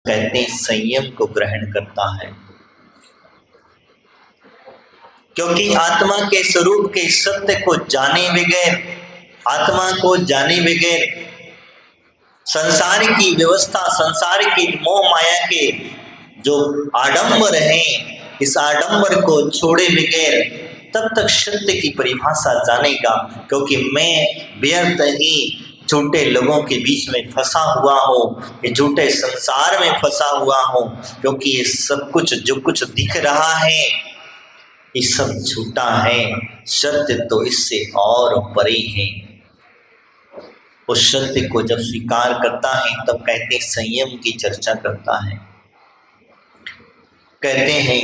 कहते हैं संयम को ग्रहण करता है, क्योंकि आत्मा के स्वरूप के सत्य को जाने बगैर, आत्मा को जाने बगैर संसार की व्यवस्था, संसार की मोह माया के जो आडंबर हैं, इस आडंबर को छोड़े बगैर तब तक सत्य की परिभाषा जानेगा। क्योंकि मैं व्यर्थ ही झूठे लोगों के बीच में फंसा हुआ हूँ, ये झूठे संसार में फंसा हुआ हूँ, क्योंकि ये सब कुछ जो कुछ दिख रहा है ये सब झूठा है, सत्य तो इससे और परे है। उस सत्य को जब स्वीकार करता है तब कहते हैं संयम की चर्चा करता है। कहते हैं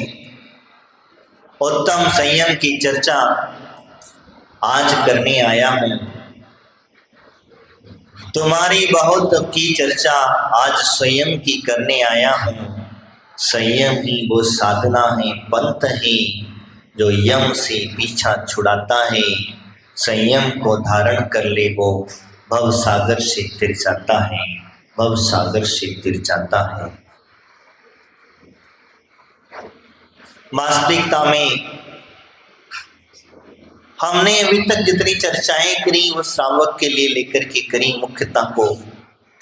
उत्तम संयम की चर्चा आज करने आया हूँ, तुम्हारी बहुत की चर्चा आज संयम की करने आया हूँ। संयम ही वो साधना है, पंथ है जो यम से पीछा छुड़ाता है। संयम को धारण कर ले वो भव सागर से तिर जाता है, भव सागर से तिर जाता है। वास्तविकता में हमने अभी तक जितनी चर्चाएं करी वो श्रावक के लिए लेकर के करी मुख्यता को,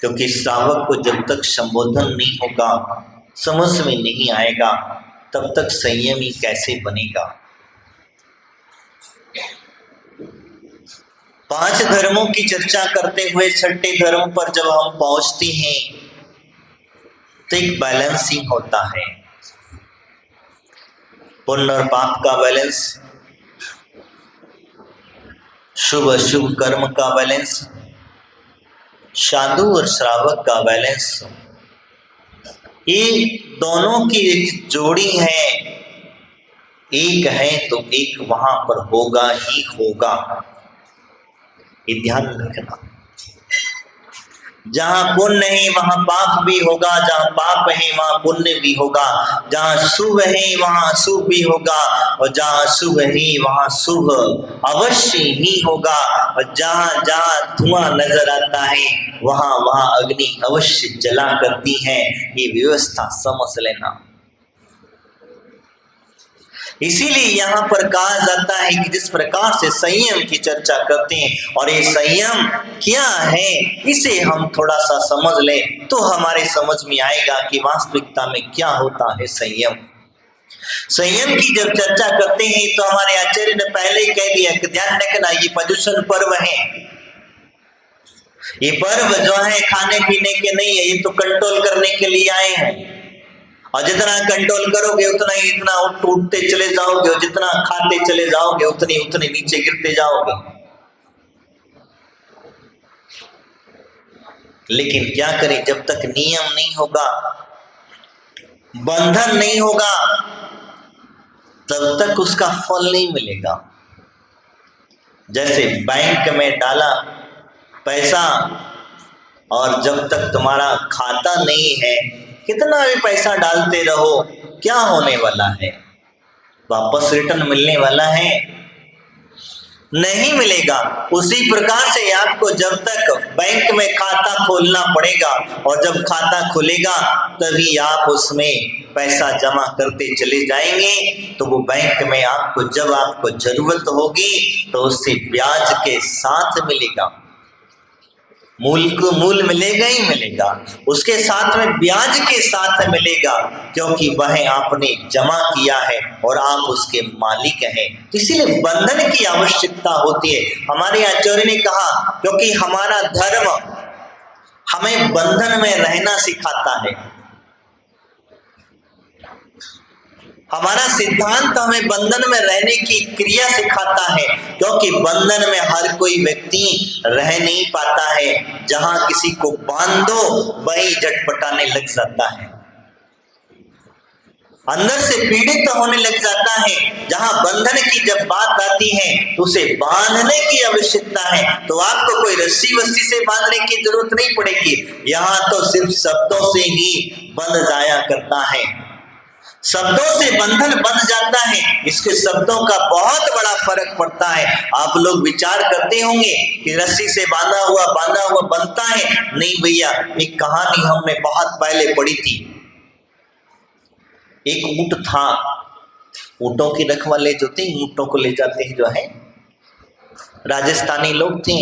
क्योंकि श्रावक को जब तक संबोधन नहीं होगा, समझ में नहीं आएगा, तब तक संयमी कैसे बनेगा। 5 धर्मों की चर्चा करते हुए छठे धर्म पर जब हम पहुंचते हैं तो एक बैलेंसिंग होता है, पुण्य और पाप का बैलेंस, शुभ अशुभ कर्म का बैलेंस, साधु और श्रावक का बैलेंस, ये दोनों की एक जोड़ी है। एक है तो एक वहां पर होगा ही होगा, ये ध्यान रखना। जहां पुण्य है वहां पाप भी होगा, जहां पाप है वहां पुण्य भी होगा, जहां शुभ है वहां शुभ भी होगा, और जहां शुभ है वहां शुभ अवश्य ही होगा, और जहां जहां धुआं नजर आता है वहां वहां अग्नि अवश्य जला करती है। ये व्यवस्था समझ लेना। इसीलिए यहाँ पर कहा जाता है कि जिस प्रकार से संयम की चर्चा करते हैं, और ये संयम क्या है इसे हम थोड़ा सा समझ लें तो हमारे समझ में आएगा कि वास्तविकता में क्या होता है संयम। संयम की जब चर्चा करते हैं तो हमारे आचार्य ने पहले ही कह दिया कि ध्यान रखना, ये पर्युषण पर्व है, ये पर्व जो है खाने पीने के नहीं है, ये तो कंट्रोल करने के लिए आए हैं, और जितना कंट्रोल करोगे उतना ही इतना टूटते चले जाओगे, और जितना खाते चले जाओगे उतनी उतने नीचे गिरते जाओगे। लेकिन क्या करें, जब तक नियम नहीं होगा, बंधन नहीं होगा, तब तक उसका फल नहीं मिलेगा। जैसे बैंक में डाला पैसा और जब तक तुम्हारा खाता नहीं है, कितना भी पैसा डालते रहो क्या होने वाला है, वापस रिटर्न मिलने वाला है? नहीं मिलेगा। उसी प्रकार से आपको जब तक बैंक में खाता खोलना पड़ेगा, और जब खाता खुलेगा तभी आप उसमें पैसा जमा करते चले जाएंगे, तो वो बैंक में आपको जब आपको जरूरत होगी तो उससे ब्याज के साथ मिलेगा। मूल को मूल मिलेगा ही मिलेगा, उसके साथ में ब्याज के साथ मिलेगा, क्योंकि वह आपने जमा किया है और आप उसके मालिक हैं। इसीलिए बंधन की आवश्यकता होती है। हमारे आचार्य ने कहा, क्योंकि हमारा धर्म हमें बंधन में रहना सिखाता है, हमारा सिद्धांत हमें बंधन में रहने की क्रिया सिखाता है, क्योंकि बंधन में हर कोई व्यक्ति रह नहीं पाता है। जहां किसी को बांध दो वही झटपटाने लग जाता है, अंदर से पीड़ित होने लग जाता है। जहां बंधन की जब बात आती है तो उसे बांधने की आवश्यकता है, तो आपको कोई रस्सी वस्सी से बांधने की जरूरत नहीं पड़ेगी, यहाँ तो सिर्फ शब्दों से ही बंध जाया करता है। शब्दों से बंधन बंध जाता है, इसके शब्दों का बहुत बड़ा फर्क पड़ता है। आप लोग विचार करते होंगे कि रस्सी से बांधा हुआ बनता है। नहीं भैया, एक कहानी हमने बहुत पहले पढ़ी थी। एक ऊंट था, ऊंटों की रखवाले जो थे, ऊंटों को ले जाते हैं जो है, राजस्थानी लोग थे।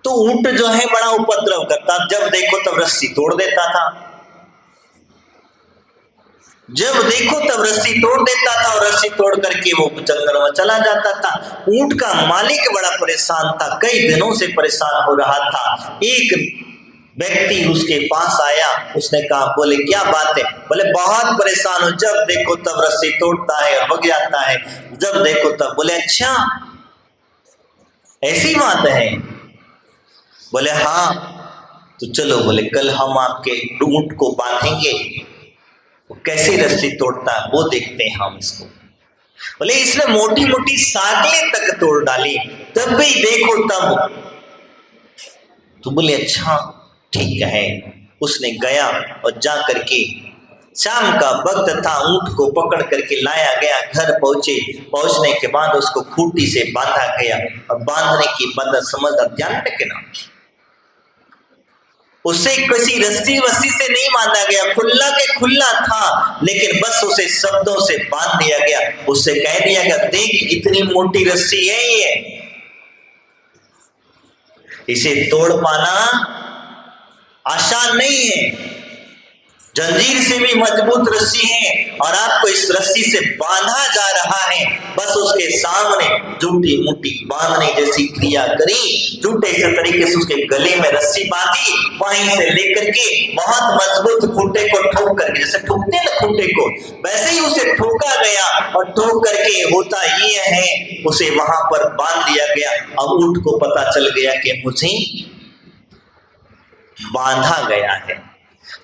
तो ऊंट जो है बड़ा उपद्रव करता, जब देखो तब रस्सी तोड़ देता था, जब देखो तब रस्सी तोड़ देता था और रस्सी तोड़ करके वो जंगल में चला जाता था। ऊंट का मालिक बड़ा परेशान था, कई दिनों से परेशान हो रहा था। एक व्यक्ति उसके पास आया, उसने कहा, बोले क्या बात है? बोले बहुत परेशान हो, जब देखो तब रस्सी तोड़ता है और भाग जाता है, जब देखो तब। बोले अच्छा ऐसी बात है? बोले हाँ। तो चलो, बोले कल हम आपके ऊंट को बांधेंगे, कैसे रस्सी तोड़ता है वो देखते हैं हम इसको। बोले इसने मोटी मोटी सागलें तक तोड़ डाली, तब भी देखो तब। तो बोले अच्छा ठीक है। उसने गया और जा करके, शाम का वक्त था, ऊंट को पकड़ करके लाया गया। घर पहुंचने के बाद उसको खूंटी से बांधा गया। और बांधने की मदद समझदार, ध्यान रखना, उसे किसी रस्सी वस्सी से नहीं बांधा गया, खुला के खुला था, लेकिन बस उसे शब्दों से बांध दिया गया। उससे कह दिया गया, देख इतनी मोटी रस्सी है ये, इसे तोड़ पाना आसान नहीं है, जंजीर से भी मजबूत रस्सी है और आपको इस रस्सी से बांधा जा रहा है। बस उसके सामने झूठी मुट्ठी बांधने जैसी क्रिया करी, झूठे से तरीके से उसके गले में रस्सी बांधी, वहीं से लेकर के बहुत मजबूत खूंटे को ठोक करके, जैसे ठोकते हैं ना खूंटे को, वैसे ही उसे ठोका गया। और ठोक करके होता ये है, उसे वहां पर बांध दिया गया। अब ऊंट को पता चल गया कि मुझे बांधा गया है।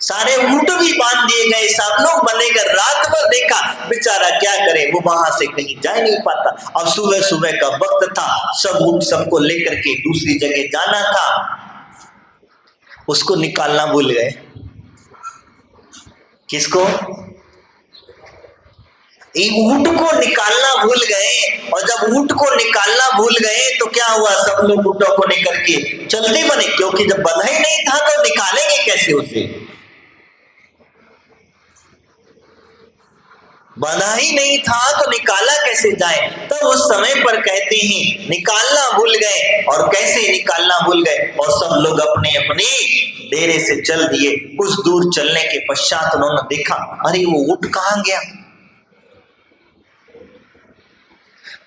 सारे ऊंट भी बांध दिए गए, सब लोग बनेगा, रात भर देखा, बेचारा क्या करे, वो वहां से कहीं जा नहीं पाता। अब सुबह सुबह का वक्त था, सब ऊंट सबको लेकर के दूसरी जगह जाना था, उसको निकालना भूल गए। किसको? ऊंट को निकालना भूल गए। और जब ऊंट को निकालना भूल गए तो क्या हुआ, सब लोग ऊंटों को लेकर के चलते बने, क्योंकि जब बंधा ही नहीं था तो निकालेंगे कैसे उसे, बंधा ही नहीं था तो निकाला कैसे जाए। तब उस समय पर कहते हैं निकालना भूल गए। और कैसे निकालना भूल गए, और सब लोग अपने अपने डेरे से चल दिए। कुछ दूर चलने के पश्चात उन्होंने देखा, अरे वो ऊंट कहां गया।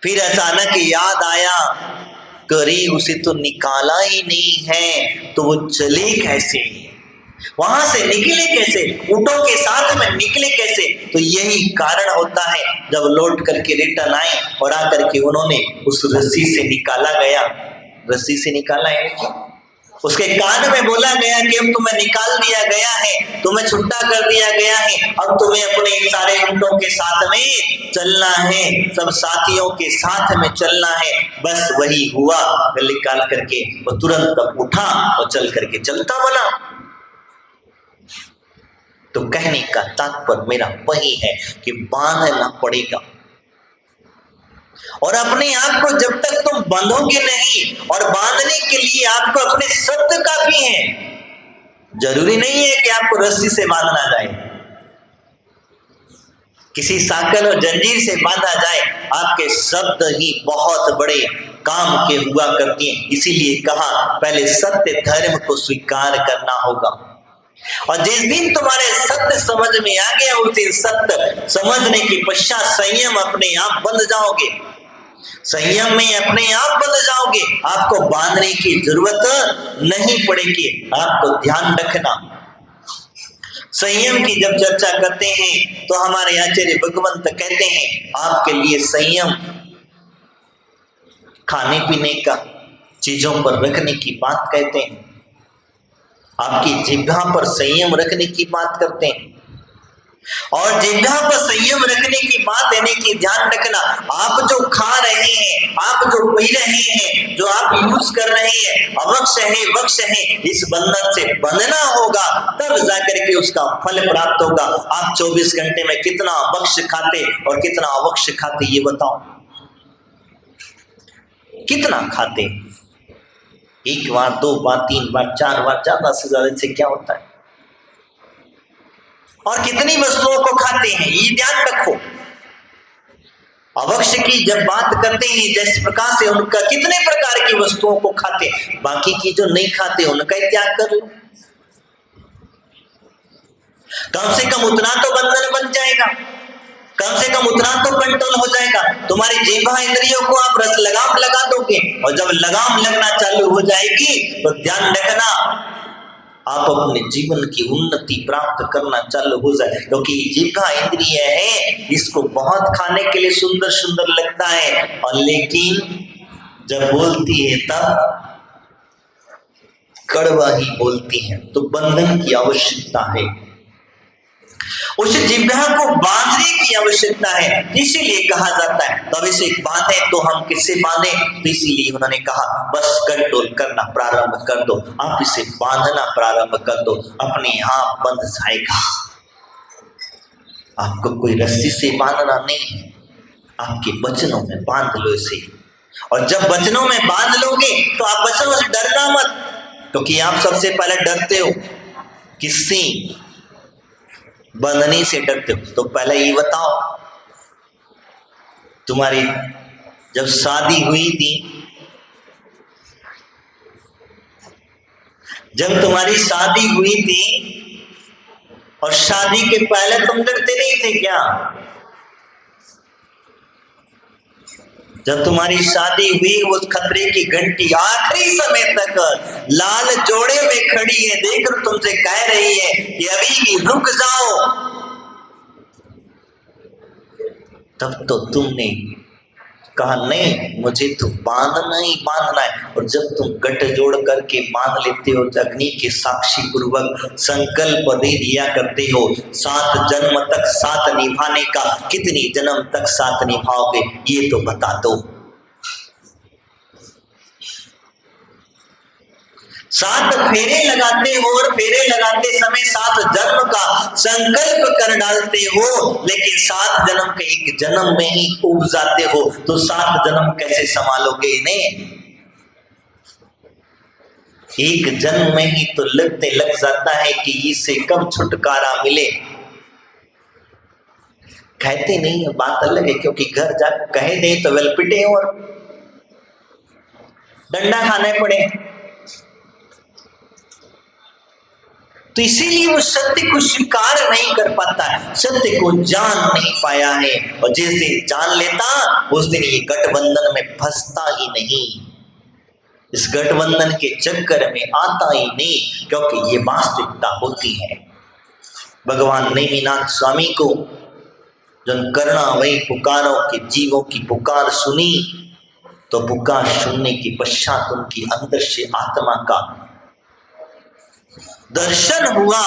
फिर अचानक याद आया, करी उसे तो निकाला ही नहीं है, तो वो चले कैसे, वहां से निकले कैसे, ऊंटों के साथ में निकले कैसे। तो यही कारण होता है, जब लौट करके रिटर्न आए और आकर के उन्होंने उस रस्सी से निकाला गया, रस्सी से निकाला है कि उसके कान में बोला गया कि अब तुम्हें निकाल दिया गया है, तुम्हें छुट्टा कर दिया गया है, अब तुम्हें अपने सारे ऊंटों के साथ में चलना है, सब साथियों के साथ में चलना है। बस वही हुआ, निकाल करके वो तुरंत तब उठा और चल करके चलता बना। तो कहने का तात्पर्य मेरा वही है कि बांधना पड़ेगा। और अपने आप को जब तक तुम बांधोगे नहीं, और बांधने के लिए आपको अपने शब्द काफी हैं, जरूरी नहीं है कि आपको रस्सी से बांधना जाए, किसी साकल और जंजीर से बांधा जाए, आपके शब्द ही बहुत बड़े काम के हुआ करते हैं। इसीलिए कहा पहले सत्य धर्म को स्वीकार करना होगा। और जिस दिन तुम्हारे सत्य समझ में आ गया, उस दिन सत्य समझने के पश्चात संयम अपने आप बंध जाओगे, संयम में अपने आप बंध जाओगे, आपको बांधने की जरूरत नहीं पड़ेगी। आपको ध्यान रखना, संयम की जब चर्चा करते हैं तो हमारे आचार्य भगवंत कहते हैं, आपके लिए संयम खाने पीने का चीजों पर रखने की बात कहते हैं, आपकी जिह्वा पर संयम रखने की बात करते हैं। और जिह्वा पर संयम रखने की बात है लेने की ध्यान रखना। आप जो खा रहे हैं, आप जो पी रहे हैं, जो आप यूज कर रहे हैं, अवश्य है वक्ष है, इस बंधन से बंधना होगा, तब जाकर के उसका फल प्राप्त होगा। आप 24 घंटे में कितना वक्ष खाते और कितना अवक्ष खाते, ये बताओ, कितना खाते? एक बार, दो बार, तीन बार, चार बार, ज्यादा से ज्यादा से क्या होता है? और कितनी वस्तुओं को खाते हैं, ये ध्यान रखो। अवश्य की जब बात करते हैं, जिस प्रकार से उनका कितने प्रकार की वस्तुओं को खाते, बाकी की जो नहीं खाते उनका ही त्याग कर लो। कम से कम उतना तो बंधन बन जाएगा, कम से कम उतना तो कंट्रोल हो जाएगा। तुम्हारी जीवा इंद्रियों को आप रस लगाम लगा दोगे, और जब लगाम लगना चालू हो जाएगी तो ध्यान रखना, आप अपने जीवन की उन्नति प्राप्त करना चालू हो जाए। क्योंकि जीवा इंद्रिय है, इसको बहुत खाने के लिए सुंदर सुंदर लगता है, और लेकिन जब बोलती है तब कड़वा ही बोलती है। तो बंधन की आवश्यकता है, उस जिह्वा को बांधने की आवश्यकता है। इसीलिए कहा जाता है, तब इसे बांधे तो हम किससे बांधे? तो इसीलिए उन्होंने कहा बस कंट्रोल करना प्रारंभ कर दो, आप इसे बांधना प्रारंभ कर दो, अपने आप बंध जाएगा। आपको कोई रस्सी से बांधना नहीं है, आपके वचनों में बांध लो इसे। और जब वचनों में बांध लोगे तो आप वचनों से डरना मत, क्योंकि आप सबसे पहले डरते हो किससे? बंधने से डरते हो। तो पहले ये बताओ, तुम्हारी जब शादी हुई थी, जब तुम्हारी शादी हुई थी और शादी के पहले तुम डरते नहीं थे क्या? जब तुम्हारी शादी हुई, उस खतरे की घंटी आखिरी समय तक लाल जोड़े में खड़ी है, देखकर तुमसे कह रही है कि अभी भी रुक जाओ, तब तो तुमने कहा नहीं, मुझे तो बांधना ही बांधना है। और जब तुम गठ जोड़ करके बांध लेते हो, अग्नि के साक्षी पूर्वक संकल्प दे दिया करते हो, 7 जन्म तक साथ निभाने का, कितनी जन्म तक साथ निभाओगे ये तो बता दो। 7 फेरे लगाते हो और फेरे लगाते समय 7 जन्म का संकल्प कर डालते हो, लेकिन 7 जन्म के एक जन्म में ही उब जाते हो, तो 7 जन्म कैसे संभालोगे इन्हें? एक जन्म में ही तो लगते लग जाता है कि इससे कब छुटकारा मिले। कहते नहीं है, बात अलग है, क्योंकि घर जा कह दे तो वेल पिटे और डंडा खाने पड़े। तो इसीलिए वो सत्य को स्वीकार नहीं कर पाता है, सत्य को जान नहीं पाया है। और जिस दिन जान लेता, उस दिन ये गठबंधन में फंसता ही नहीं, इस गठबंधन के चक्कर में आता ही नहीं, क्योंकि ये वास्तविकता होती है। भगवान नेमिनाथ स्वामी को जन करना वही पुकारों के जीवों की पुकार सुनी, तो पुकार सुनने के पश्चात उनकी अंदर से आत्मा का दर्शन हुआ,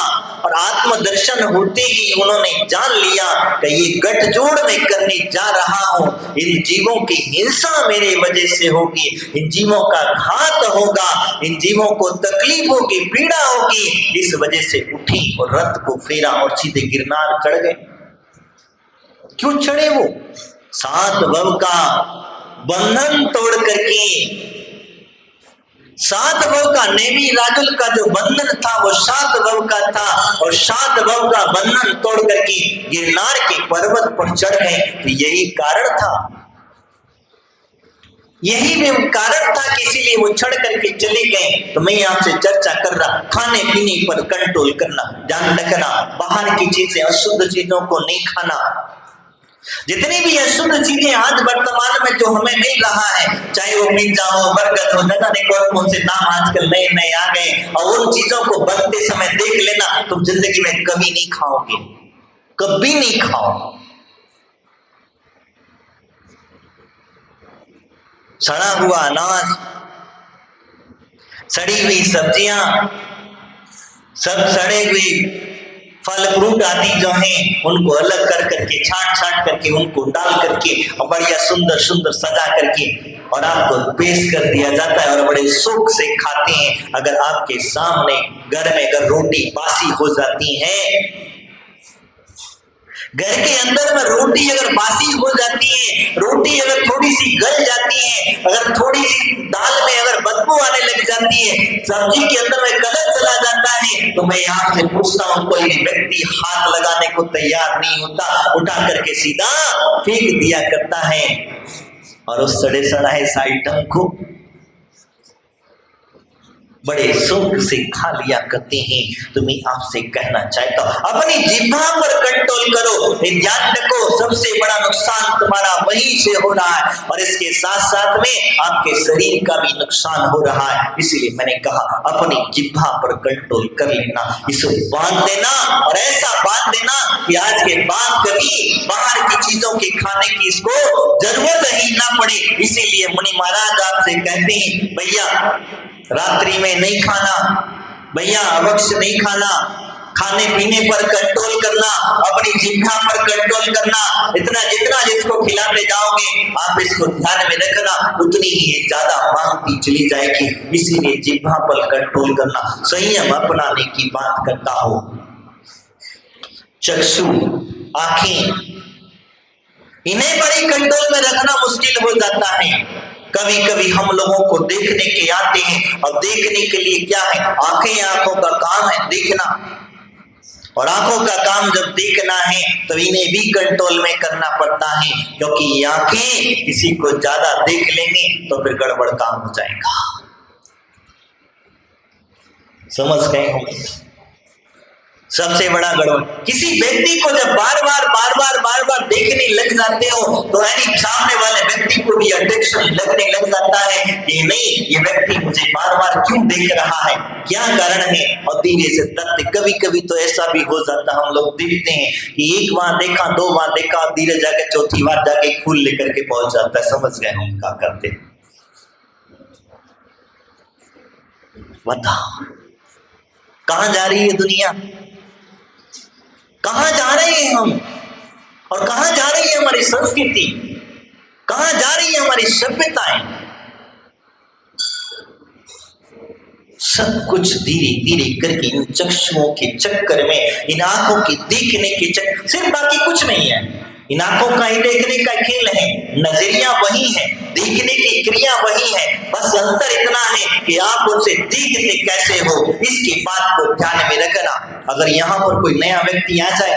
और आत्म दर्शन होते ही उन्होंने जान लिया कि ये गठजोड़ में करने जा रहा हूं, इन जीवों की हिंसा मेरे वजह से होगी, इन जीवों का घात होगा, इन जीवों को तकलीफ होगी, पीड़ा होगी। इस वजह से उठी और रथ को फेरा और सीधे गिरनार चढ़ गए। क्यों चढ़े? वो 7 भव का बंधन तोड़ करके, 7 भव का नेमी राजुल का जो बंधन था वो 7 भव का था, और 7 भव का बंधन तोड़ करके गिरनार के पर्वत पर चढ़ गए। तो यही कारण था, यही भी कारण था कि इसीलिए वो चढ़ करके चले गए। तो मैं आपसे चर्चा कर रहा, खाने पीने पर कंट्रोल करना, ध्यान रखना, बाहर की चीजें, अशुद्ध चीजों को नहीं खाना। जितनी भी अशुद्ध चीजें आज वर्तमान में जो हमें मिल रहा है, चाहे वो पिज्जा हो, बर्गर हो, न जाने कौन से नाम आजकल नए नए आ गए, और उन चीजों को बनते समय देख लेना, तुम जिंदगी में कभी नहीं खाओगे, कभी नहीं खाओ। सड़ा हुआ अनाज, सड़ी हुई सब्जियां, सब सड़े हुए फल फ्रूट आदि जो हैं उनको अलग कर करके छांट छांट करके उनको डाल करके और बढ़िया सुंदर सुंदर सजा करके और आपको पेश कर दिया जाता है और बड़े शौक से खाते हैं। अगर आपके सामने घर में अगर रोटी बासी हो जाती है, घर के अंदर में रोटी अगर बासी हो जाती है, रोटी अगर थोड़ी सी गल जाती है, अगर थोड़ी सी दाल में अगर बदबू आने लग जाती है, सब्जी के अंदर में कलर चला जाता है, तो मैं यहाँ से पूछता हूँ कोई व्यक्ति हाथ लगाने को तैयार नहीं होता, उठा करके सीधा फेंक दिया करता है और उस सड़े सड़ाए इस आइटम को बड़े शौक से खा लिया करते हैं। तो मैं आपसे कहना चाहता हूं अपनी जिह्वा पर कंट्रोल करो, ध्यान रखो सबसे बड़ा नुकसान तुम्हारा वहीं से हो रहा है और इसके साथ साथ में आपके शरीर का भी नुकसान हो रहा है। इसलिए मैंने कहा अपनी जिह्वा पर कंट्रोल कर लेना, इसे बांध देना और ऐसा बांध देना कि आज के बाद कभी बाहर की चीजों के खाने की इसको जरूरत ही ना पड़े। इसीलिए मुनि महाराज आपसे कहते हैं भैया रात्रि में नहीं खाना, भैया अवश्य नहीं खाना, खाने पीने पर कंट्रोल करना, अपनी जिह्वा पर कंट्रोल करना। इतना जितना जिसको खिलाते जाओगे आप इसको ध्यान में रखना, उतनी ही ज्यादा मांगती चली जाएगी। इसीलिए जिह्वा पर कंट्रोल करना, संयम अपनाने की बात करता हूं। चक्षु आंखें इन्हें बड़ी कंट्रोल में रखना मुश्किल हो जाता है। कभी कभी हम लोगों को देखने के आते हैं और देखने के लिए क्या है, आंखें आंखों का काम है देखना, और आंखों का काम जब देखना है तो इन्हें भी कंट्रोल में करना पड़ता है, क्योंकि आंखें किसी को ज्यादा देख लेंगे तो फिर गड़बड़ काम हो जाएगा। समझ गए होंगे सबसे बड़ा गड़बड़ किसी व्यक्ति को जब बार बार देखने लग जाते हो तो यानी सामने वाले व्यक्ति को भी अट्रैक्शन लगने लग जाता है कि नहीं ये व्यक्ति मुझे बार बार क्यों देख रहा है, क्या कारण है। और धीरे से तथ्य कभी कभी तो ऐसा भी हो जाता हम लोग देखते हैं कि एक बार देखा, दो बार देखा, धीरे जाके चौथी बार जाके फूल लेकर के पहुंच जाता है। समझ गए हम क्या करते। बताओ कहां जा रही है दुनिया, कहां जा रहे हैं हम, और कहां जा रही है हमारी संस्कृति, कहां जा रही है हमारी सभ्यताएं। सब कुछ धीरे धीरे करके इन चक्षुओं के चक्कर में, इन आंखों के देखने के चक्कर, सिर्फ बाकी कुछ नहीं है, इन आंखों का ही देखने का खेल है, नजरिया वही है, देखने की क्रिया वही है, बस अंतर इतना है कि आप उनसे देखते कैसे हो। इसकी बात को ध्यान में रखना। अगर यहाँ पर कोई नया व्यक्ति आ जाए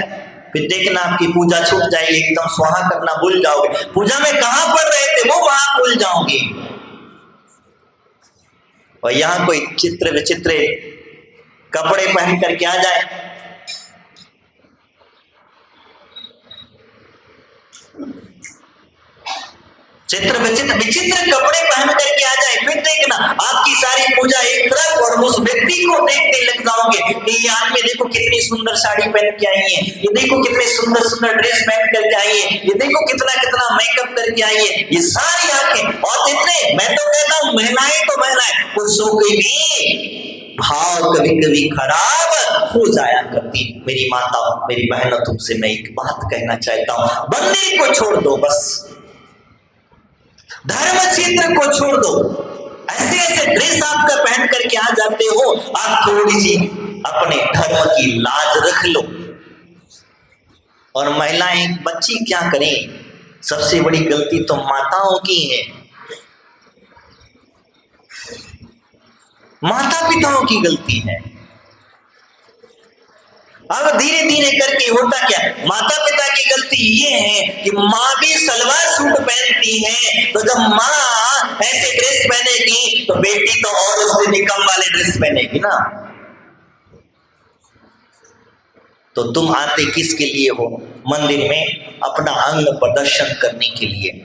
फिर देखना आपकी पूजा छूट जाएगी, एकदम स्वाहा करना भूल जाओगे, पूजा में कहाँ पढ़ रहे थे वो वहां भूल जाओगे। और यहाँ कोई चित्र विचित्र कपड़े पहन करके आ जाए, चित्र विचित्र कपड़े पहन करके आ जाए, फिर देखना आपकी सारी पूजा एक तरफ और उस व्यक्ति को देखते लग जाओगे कि ये आदमी देखो कितनी सुंदर साड़ी पहन के आई है, ये देखो कितने सुंदर सुंदर ड्रेस पहन करके आई है, ये देखो कितना कितना मेकअप करके आई है। ये सारी आंखें और जितने, मैं तो कहता हूँ महिलाएं तो महिलाएं, पुरुषों के भी भाव कभी कभी खराब हो जाया करती। मेरी माता, मेरी बहनों, तुमसे मैं एक बात कहना चाहता हूँ, मंदिर को छोड़ दो, बस धर्म क्षेत्र को छोड़ दो। ऐसे ऐसे ड्रेस आपका पहन करके आ जाते हो, आप थोड़ी सी अपने धर्म की लाज रख लो। और महिलाएं, बच्ची क्या करें, सबसे बड़ी गलती तो माताओं की है, माता पिताओं की गलती है। अब धीरे धीरे करके होता क्या, माता पिता की गलती ये है कि माँ भी सलवार सूट पहनती है, तो जब माँ ऐसे ड्रेस पहनेगी तो बेटी तो और उससे भी कम वाले ड्रेस पहनेगी ना। तो तुम आते किसके लिए हो मंदिर में? अपना अंग प्रदर्शन करने के लिए,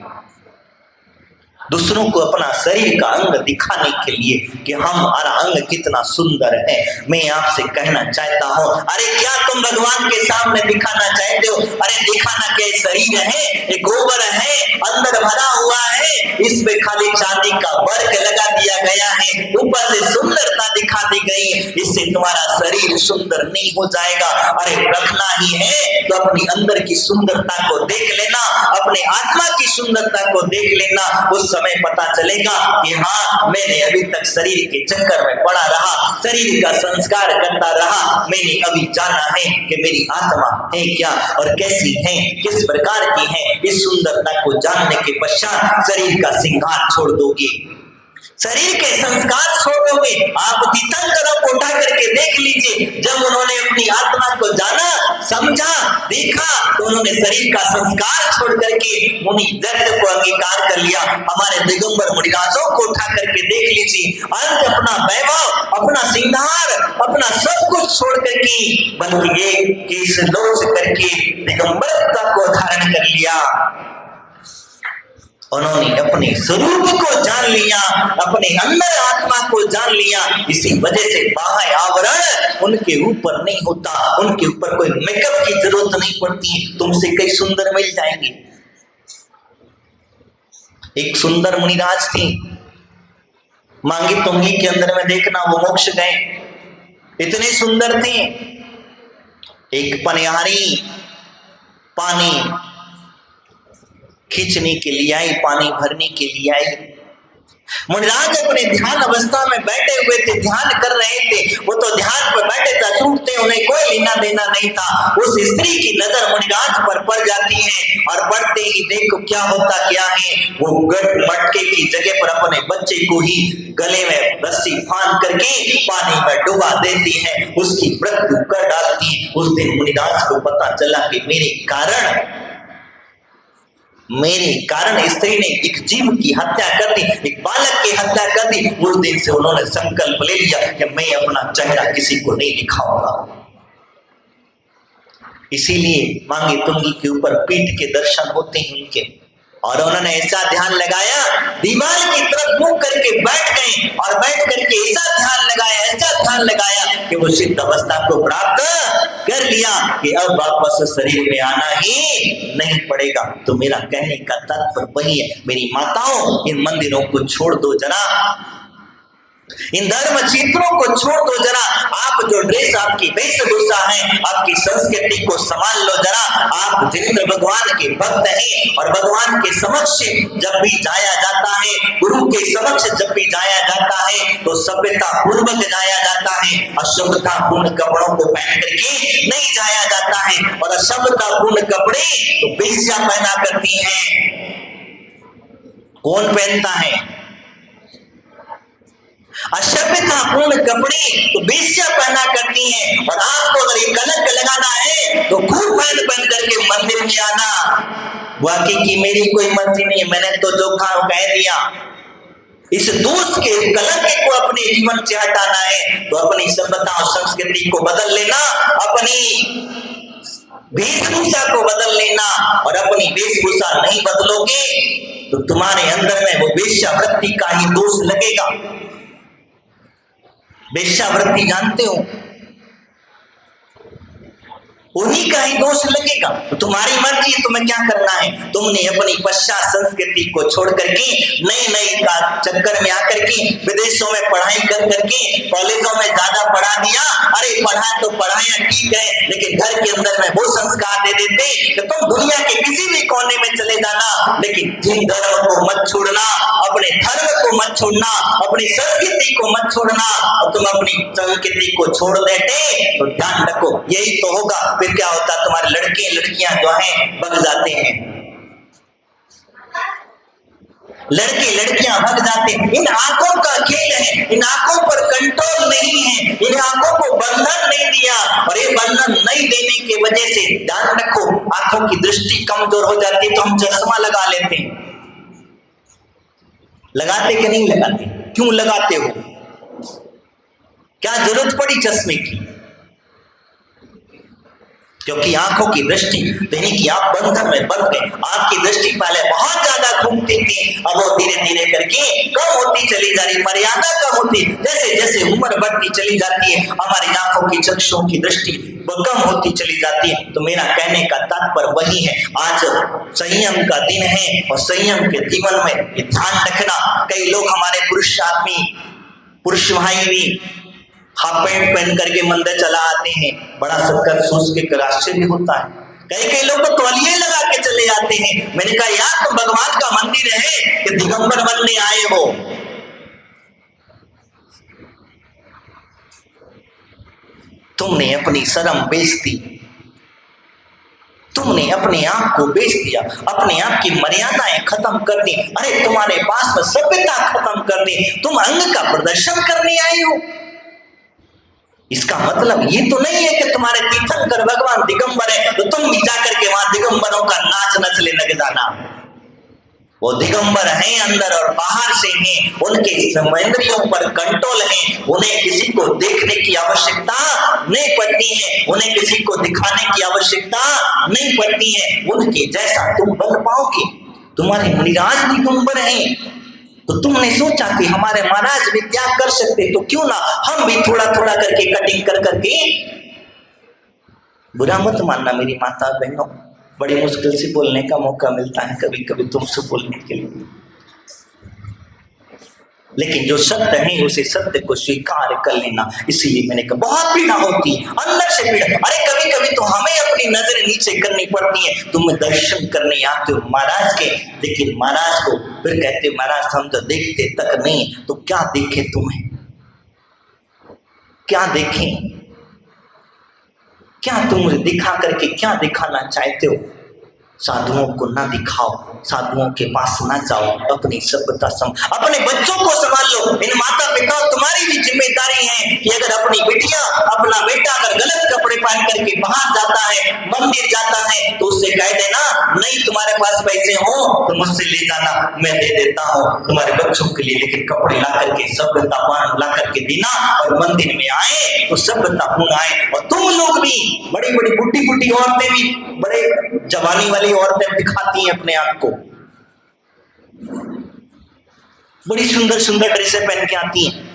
दूसरों को अपना शरीर का अंग दिखाने के लिए कि हमारा अंग कितना सुंदर है। मैं आपसे कहना चाहता हूँ, अरे क्या तुम भगवान के सामने दिखाना चाहते हो? अरे दिखाना क्या, शरीर है, ये गोबर है, अंदर भरा हुआ है, इसमें खाली चांदी का वर्क लगा दिया गया है, ऊपर से सुंदरता दिखा दी गई है, इससे तुम्हारा शरीर सुंदर नहीं हो जाएगा। अरे रखना ही है तो अपनी अंदर की सुंदरता को देख लेना, अपने आत्मा की सुंदरता को देख लेना। उस समय पता चलेगा कि हाँ, मैंने अभी तक शरीर के चक्कर में पड़ा रहा, शरीर का संस्कार करता रहा। मैंने अभी जाना है कि मेरी आत्मा है क्या और कैसी है, किस प्रकार की है। इस सुंदरता को जानने के पश्चात शरीर का श्रृंगार छोड़ दोगे, शरीर के संस्कार छोड़ोगे। आप तीर्थंकरों को उठा करके देख लीजिए, जब उन्होंने अपनी आत्मा को जाना, समझा, देखा, तो उन्होंने शरीर का संस्कार छोड़ करके मुनि दर्द को अंगीकार कर लिया। हमारे दिगंबर मुनिराजों को उठा करके देख लीजिए, अंत अपना वैभव, अपना श्रृंगार, अपना सब कुछ छोड़ करके, बल्कि ये केश लोच करके दिगंबरता को धारण कर लिया। उन्होंने अपने स्वरूप को जान लिया, अपने अंदर आत्मा को जान लिया। इसी वजह से बाह्य आवरण उनके ऊपर नहीं होता, उनके ऊपर कोई मेकअप की जरूरत नहीं पड़ती। तुमसे कई सुंदर मिल जाएंगे। एक सुंदर मुनिराज थी, मांगी तुंगी के अंदर में देखना वो मोक्ष गए, इतने सुंदर थे। एक पनिहारी पानी खींचने के लिए आई, पानी भरने के लिए आई। मुनिराज अपने ध्यान अवस्था में बैठे हुए थे, ध्यान कर रहे थे। वो तो ध्यान पर बैठे थे, सूखते, उन्हें कोई लेना देना नहीं था। उस स्त्री की नजर मुनिराज पर पड़ जाती है और पड़ते ही देखो क्या होता क्या है। वो मटके की जगह पर अपने बच्चे को ही गले में रस्सी फांद करके पानी में डुबा देती है, उसकी मृत्यु कर डालती। उस दिन मुनिराज को पता चला कि मेरे कारण स्त्री ने एक जीव की हत्या कर दी, एक बालक की हत्या कर दी। उस दिन से उन्होंने संकल्प ले लिया कि मैं अपना चेहरा किसी को नहीं दिखाऊंगा। इसीलिए मांगे तुंगी के ऊपर पीठ के दर्शन होते हैं उनके। और उन्होंने ऐसा ध्यान लगाया, दीवार की तरफ मुंह करके बैठ गए और बैठ करके ऐसा ध्यान लगाया कि वो सिद्ध अवस्था को प्राप्त कर लिया कि अब वापस शरीर में आना ही नहीं पड़ेगा। तो मेरा कहने का तात्पर्य वही है, मेरी माताओं, इन मंदिरों को छोड़ दो जरा, इन धर्म क्षेत्रों को छोड़ दो जरा। आप जो ड्रेस, आपकी वेशभूषा है, आपकी संस्कृति को संभाल लो जरा। आप जिनेंद्र भगवान के भक्त हैं और भगवान के समक्ष जब भी जाया जाता है, गुरु के समक्ष जब भी जाया जाता है, तो सभ्यता पूर्वक जाया जाता है। अशुभता पूर्ण कपड़ों को पहन करके नहीं जाया जाता है। और अशुभता पूर्ण कपड़े तो वेश्या पहना करती हैं। कौन पहनता है? असभ्यता पूर्ण कपड़े तो वेश्या पहना करती हैं। और आपको अगर ये कलंक लगाना है तो खूब पहन करके मंदिर में आना। वाकई की मेरी कोई मर्जी नहीं है, मैंने तो जो कहा कह दिया। इस दोष के कलंक को अपने जीवन से हटाना है तो अपनी सभ्यता और संस्कृति को बदल लेना, अपनी वेशभूषा को बदल लेना। और अपनी वेशभूषा नहीं बदलोगे तो तुम्हारे अंदर में वो वेश्यावृत्ति का ही दोष लगेगा। वेश्यावृत्ति जानते हो, उन्हीं का ही दोष लगेगा। तो तुम्हारी मर्जी है, तुम्हें क्या करना है। तुमने अपनी पश्चात संस्कृति को छोड़ करके नई का चक्कर में आकर के विदेशों में पढ़ाई कर करके कॉलेजों में ज्यादा पढ़ा दिया। अरे पढ़ा तो पढ़ाया ठीक है, लेकिन घर के अंदर में वो संस्कार दे देते कि तुम दुनिया के किसी भी कोने में चले जाना, लेकिन जिन धर्म को मत छोड़ना, अपने धर्म को मत छोड़ना, अपनी संस्कृति को मत छोड़ना। और तुम अपनी संस्कृति को छोड़ देते तो ध्यान रखो यही तो होगा। फिर क्या होता, तुम्हारे लड़के लड़कियां जो हैं भग जाते हैं, लड़के लड़कियां भग जाते हैं। इन आंखों का खेल है, इन आंखों पर कंट्रोल नहीं है, इन आंखों को बंधन नहीं दिया। और ये बंधन नहीं देने की वजह से ध्यान रखो आंखों की दृष्टि कमजोर हो जाती है। तो हम चश्मा लगा लेते हैं, लगाते कि नहीं लगाते? क्यों लगाते हो? क्या जरूरत पड़ी चश्मे की? क्योंकि आंखों की दृष्टि यानी कि आप बंधन में बंध गए। आपकी दृष्टि पहले बहुत ज्यादा घूमती थी, अब वो धीरे धीरे करके कम होती चली जा रही, मर्यादा कम होती। जैसे जैसे उम्र बढ़ती चली जाती है, हमारी आंखों की चक्षुओं की दृष्टि वो कम होती चली जाती है। तो मेरा कहने का तात्पर्य वही है, आज संयम का दिन है और संयम के जीवन में ये ध्यान रखना। कई लोग हमारे पुरुष आदमी, पुरुष भाई भी हाफ पैंट पहन करके मंदिर चला आते हैं, बड़ा सत्कार सोच के आश्चर्य होता है। कई कई लोग तो तौलिए लगा के चले जाते हैं। मैंने कहा यार तुम भगवान का मंदिर है कि दिगंबर बनने आए हो? तुमने अपनी शर्म बेच दी, तुमने अपने आप को बेच दिया, अपने आप की मर्यादाएं खत्म कर दी। अरे तुम्हारे पास में सभ्यता खत्म कर दी, तुम अंग का प्रदर्शन करने आए हो। इसका मतलब ये तो नहीं है कि तुम्हारे तीर्थंकर भगवान दिगंबर है तो तुम भी जाकर के वहां दिगंबरों का नाच नचले लग जाना। वो दिगंबर हैं अंदर और बाहर से हैं, उनके इंद्रियों पर कंट्रोल है, उन्हें किसी को देखने की आवश्यकता नहीं पड़ती है, उन्हें किसी को दिखाने की आवश्यकता नहीं पड़ती है। उनके जैसा तुम बन पाओगे। तुम्हारे मुनिराज दिगंबर हैं तो तुमने सोचा कि हमारे महाराज भी त्याग कर सकते तो क्यों ना हम भी थोड़ा थोड़ा करके कटिंग कर करके। बुरा मत मानना मेरी माता बहनों, बड़ी मुश्किल से बोलने का मौका मिलता है कभी कभी तुमसे बोलने के लिए, लेकिन जो सत्य है उसे सत्य को स्वीकार कर लेना। इसलिए मैंने कहा बहुत पीड़ा होती है, अंदर से पीड़ा। अरे कभी कभी तो हमें अपनी नजर नीचे करनी पड़ती है। तुम दर्शन करने आते हो महाराज के, लेकिन महाराज को फिर कहते महाराज हम तो देखते तक नहीं, तो क्या देखे तुम्हें, क्या देखें, क्या तुम दिखा करके क्या दिखाना चाहते हो? साधुओं को ना दिखाओ, साधुओं के पास ना जाओ, अपनी सभ्यता अपने बच्चों को संभाल लो। इन माता पिता तुम्हारी भी जिम्मेदारी है कि अगर अपनी बेटियां अपना बेटा अगर गलत कपड़े पहन करके बाहर जाता है, मंदिर जाता है, तो उससे कह देना नहीं तुम्हारे पास पैसे हो तो मुझसे ले जाना, मैं दे देता हूँ तुम्हारे बच्चों के लिए, लेकिन कपड़े ला करके सभ्यतापूर्ण ला करके देना और मंदिर में आए तो सभ्यतापूर्ण आए। और तुम लोग भी, बड़ी बड़ी बुढ़ी बुढ़ी औरतें भी, बड़े जवानी वाली औरतें दिखाती हैं अपने आप को, बड़ी सुंदर सुंदर ड्रेसें पहन के आती हैं।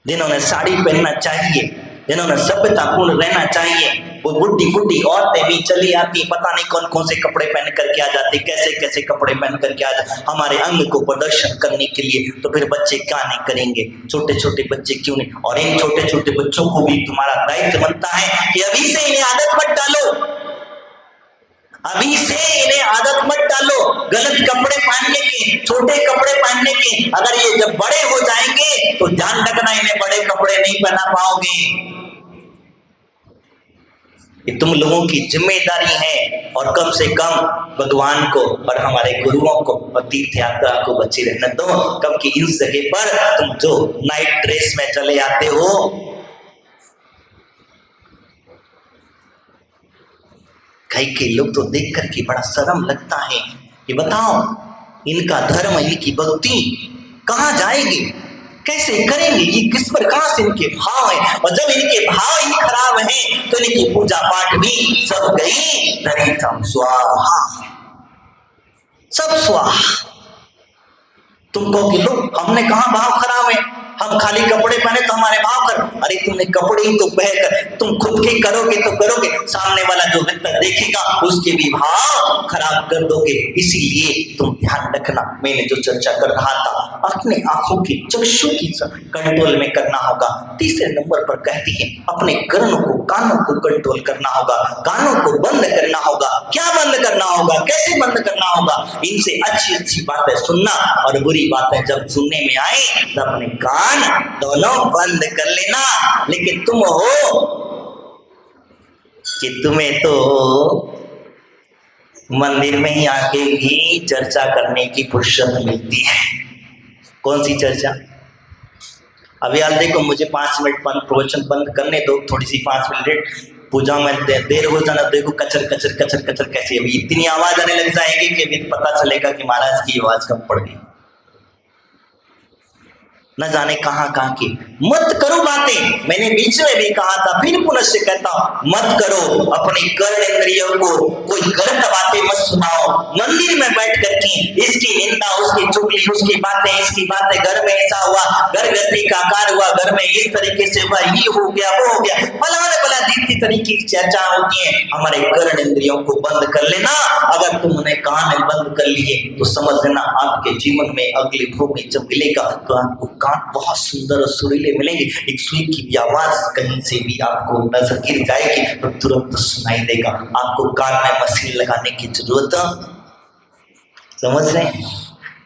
जिन्होंने साड़ी पहनना चाहिए, जिन्होंने सभ्यतापूर्ण रहना चाहिए, वो बुढ़ी बुढ़ी औरतें भी चली आती, पता नहीं कौन कौन से कपड़े पहन करके आ जाती, कैसे कैसे कपड़े पहन करके आ जाते हमारे अंग को प्रदर्शन करने के लिए। तो फिर बच्चे क्या नहीं करेंगे, छोटे छोटे बच्चे क्यों नहीं। और इन छोटे छोटे बच्चों को भी तुम्हारा दायित्व बनता है कि अभी से इन्हें आदत मत डालो, अभी से इन्हें आदत मत डालो गलत कपड़े पहनने की, छोटे कपड़े पहनने की। अगर ये जब बड़े हो जाएंगे तो ध्यान रखना इन्हें बड़े कपड़े नहीं पहना पाओगे। ये तुम लोगों की जिम्मेदारी है। और कम से कम भगवान को और हमारे गुरुओं को और तीर्थ यात्रा को बची रहने दो। कम की इस जगह पर तुम जो नाइट ड्रेस में चले आते हो, कई कई लोग तो देख करके बड़ा शर्म लगता है कि बताओ इनका धर्म, इनकी भक्ति कहाँ जाएगी, कैसे करेंगे, ये किस प्रकार से इनके भाव है। और जब इनके भाव ही खराब हैं तो इनकी पूजा पाठ भी सब गई धरित्रम स्वाहा, सब स्वाहा। तुम कहो कि लोग हमने कहा भाव खराब है, हम खाली कपड़े पहने तो हमारे भाव कर। अरे तुमने कपड़े ही तो पहन कर, तुम खुद के करोगे तो करोगे, सामने वाला जो व्यक्ति देखेगा उसके भी भाव खराब कर दोगे। इसीलिए तुम ध्यान रखना। मैंने जो चर्चा कर रहा था, अपने आंखों की चक्षु की कंट्रोल में करना होगा। तीसरे नंबर पर कहती है अपने कर्णों को, कानों को कंट्रोल करना होगा, कानों को बंद करना होगा। क्या बंद करना होगा, कैसे बंद करना होगा? इनसे अच्छी अच्छी बातें सुनना और बुरी बातें जब सुनने में आए तो अपने कान दोनों बंद कर लेना। लेकिन तुम हो कि तुम्हें तो मंदिर में ही आके भी चर्चा करने की फुर्सत मिलती है। कौन सी चर्चा? अभी यार देखो, मुझे 5 मिनट प्रवचन बंद करने दो, थोड़ी सी 5 मिनट पूजा में देर हो जाना। देखो कचर कचर कचर कचर कैसे अभी इतनी आवाज आने लग जाएगी कि अभी पता चलेगा कि महाराज की आवाज कब पड़ गई। न जाने कहाँ कहाँ की मत करो बातें। मैंने बीच में भी कहा था, फिर पुनः से कहता हूं, मत करो अपनी कर्णेंद्रियों को कोई गलत बातें मत सुनाओ। मंदिर में बैठ करके इसकी निंदा, उसकी चुगली, उसकी बातें, इसकी बातें, घर में ऐसा हुआ, घर गृहस्थी का आकार हुआ, घर में इस तरीके से हुआ, ये हो गया, वो हो गया, फलाने फला जितनी तरीके की चर्चा होती है। हमारे कर्णेंद्रियों को बंद कर लेना। अगर तुमने कान बंद कर लिए तो समझ लेना आपके जीवन में अगली भूमि जब मिलेगा तो आपको कान बहुत सुंदर और सुरीले मिलेंगे। एक सुई की भी आवाज कहीं से भी आपको नजर गिर जाएगी तो तुरंत सुनाई देगा। आपको कान में मशीन लगाने की जरूरत, समझ रहे हैं,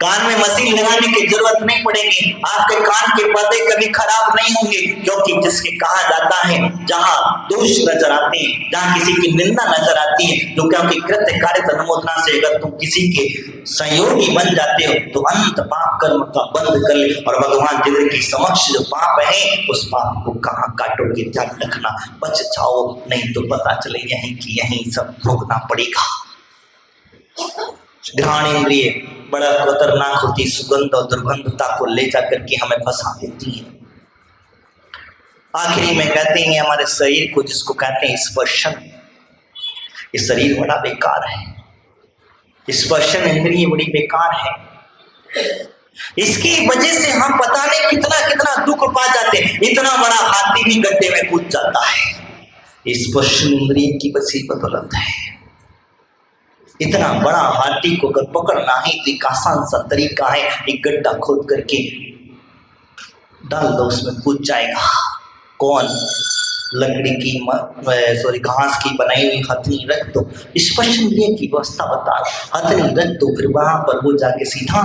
कान में मशीन लगाने की जरूरत नहीं पड़ेगी। आपके कान के पर्दे कभी खराब नहीं होंगे, क्योंकि जिसके कहा जाता है जहां दोष नजर आते हैं, जहां किसी की निंदा नजर आती है, तो क्योंकि कृत्य कार्य अनुमोदना से अगर तुम किसी के सहयोगी बन जाते हो तो अनंत पाप कर्म का बंद कर ले और भगवान जिंदगी के समक्ष जो पाप है उस पाप को कहाँ काटोगे, ध्यान रखना, बच जाओ, नहीं तो पता चले यहीं की यहीं सब भोगना पड़ेगा। घ्राण इंद्रिय बड़ा खतरनाक होती, सुगंध और दुर्गंधता को ले जाकर के हमें फंसा देती है। आखिरी में कहते हैं हमारे शरीर को, जिसको कहते हैं स्पर्शन, ये शरीर बड़ा बेकार है, स्पर्शन इंद्रिय बड़ी बेकार है। इसकी वजह से हम पता नहीं कितना कितना दुख पा जाते हैं। इतना बड़ा हाथी भी गड्ढे में कूद जाता है, स्पर्शन इंद्रिय की बसी बदौलत है। इतना बड़ा हाथी को अगर पकड़ना है तो एक आसान सा तरीका है, एक गड्ढा खोद करके डाल दो, उसमें कूद जाएगा। कौन? लकड़ी की घास की बनाई हुई हथनी रख दो, स्पर्श इंद्रिय की व्यवस्था बता, हथनी रख दो, फिर वहां पर वो जाके सीधा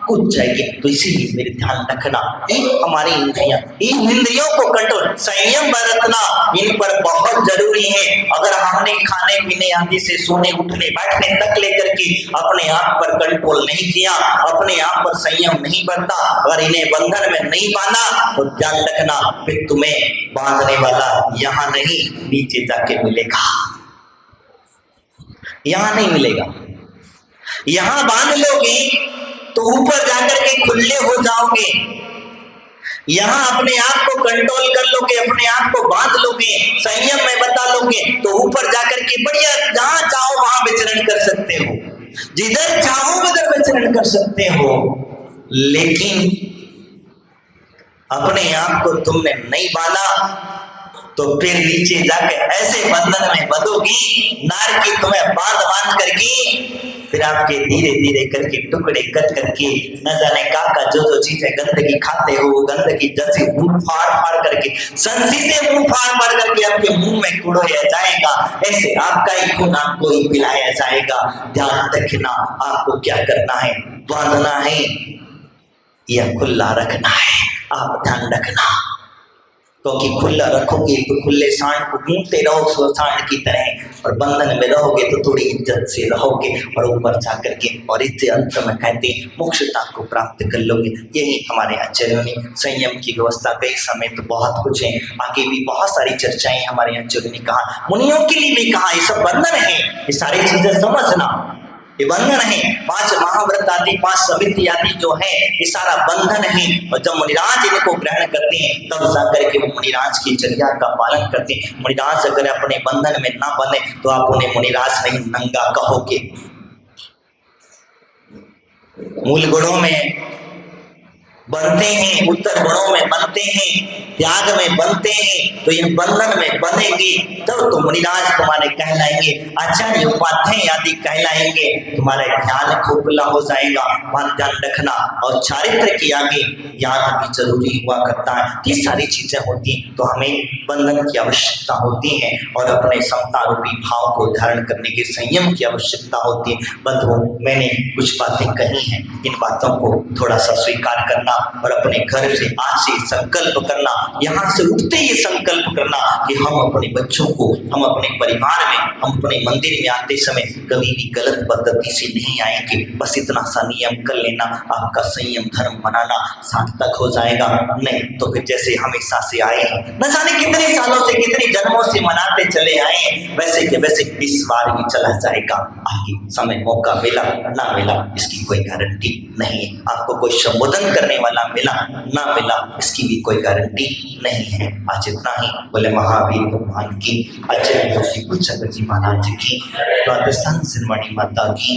कूद जाएगी। तो इसीलिए मेरे ध्यान रखना, हमारी इंद्रियां, इन इंद्रियों को कंट्रोल, संयम बरतना इन पर बहुत जरूरी है। अगर हमने खाने पीने आदि से सोने उठने बैठने तक लेकर के अपने आप पर कंट्रोल नहीं किया, अपने आप पर संयम नहीं बरता, अगर इन्हें बंधन में नहीं बांधा तो ध्यान रखना फिर तुम्हें बांधने वाला यहां नहीं नीचे जाके मिलेगा, यहां नहीं मिलेगा। यहां बांध लोगे तो ऊपर जाकर के खुले हो जाओगे, यहां अपने आप को कंट्रोल कर लोगे, अपने आप को बांध लोगे, संयम में बता लोगे तो ऊपर जाकर के बढ़िया जहां चाहो वहां विचरण कर सकते हो, जिधर चाहो उधर विचरण कर सकते हो। लेकिन अपने आप को तुमने नहीं बांधा तो फिर नीचे जाकर ऐसे बंधन में बंधोगी, नार की तुम्हें बांध करके फिर आपके धीरे धीरे करके टुकड़े कर करके न जाने का जो चीजें गंदगी खाते हो, गंदगी जैसे मुंह फाड़ करके, संसी से मुंह फाड़ करके आपके मुंह में कुड़ोया जाएगा, ऐसे आपका ही खून आपको ही पिलाया जाएगा। ध्यान रखना, आपको क्या करना है, बांधना है या खुला रखना है, आप ध्यान रखना। क्योंकि खुला रखोगे तो खुले सांड को घूमते रहो सांड की तरह, और बंधन में रहोगे तो थोड़ी इज्जत से रहोगे और ऊपर जा करके और इससे अंत में कहते मोक्षता को प्राप्त कर लोगे। यही हमारे आचार्यों ने संयम की व्यवस्था कई समय तो बहुत कुछ है, आगे भी बहुत सारी चर्चाएं हमारे आचार्यों ने कहा, मुनियों के लिए भी कहा, ये सब बंधन है, ये सारी चीजें समझना, ये बंधन है। 5 महाव्रत आदि 5 समिति आदि जो है ये सारा बंधन है। और जब मुनिराज इनको ग्रहण करते हैं तब जाकर के वो मुनिराज की चर्या का पालन करते हैं। मुनिराज अगर अपने बंधन में ना बने तो आप उन्हें मुनिराज नहीं नंगा कहोगे। मूल गुणों में बनते हैं, उत्तर गुणों में बनते हैं, त्याग में बनते हैं, तो ये बंधन में बनेंगे तब तो मुनिराज तुम्हारे कहलाएंगे, आचार्य उपाध्याय आदि कहलाएंगे, तुम्हारा ध्यान खोखला हो जाएगा। वहां ध्यान रखना। और चारित्र की आगे ज्ञान भी जरूरी हुआ करता है। ये सारी चीजें होती तो हमें बंधन की आवश्यकता होती है और अपने समता रूपी भाव को धारण करने के संयम की आवश्यकता होती है। बंधुओं, मैंने कुछ बातें कही हैं, इन बातों को थोड़ा सा स्वीकार करना और अपने घर से आज से संकल्प करना, यहाँ से उठते ही संकल्प करना कि हम अपने बच्चों को, हम अपने परिवार में, हम अपने मंदिर में आते समय कभी भी गलत पद्धति से नहीं आएंगे। बस इतना सा नियम कर लेना, आपका संयम धर्म मनाना सार्थक हो जाएगा। नहीं तो फिर जैसे हमेशा से आए हैं, न जाने कितने सालों से, कितने जन्मों से मनाते चले आए हैं, वैसे के वैसे इस बार भी चला जाएगा। आगे समय मौका मिला ना मिला इसकी कोई गारंटी नहीं है। आपको कोई संबोधन करने वाला मिला ना मिला इसकी भी कोई गारंटी नहीं है। आज इतना ही। बोले महावीर भगवान की, आचार्य श्री कुलचक्र जी महाराज की, राजस्थान सिरमणि माता की।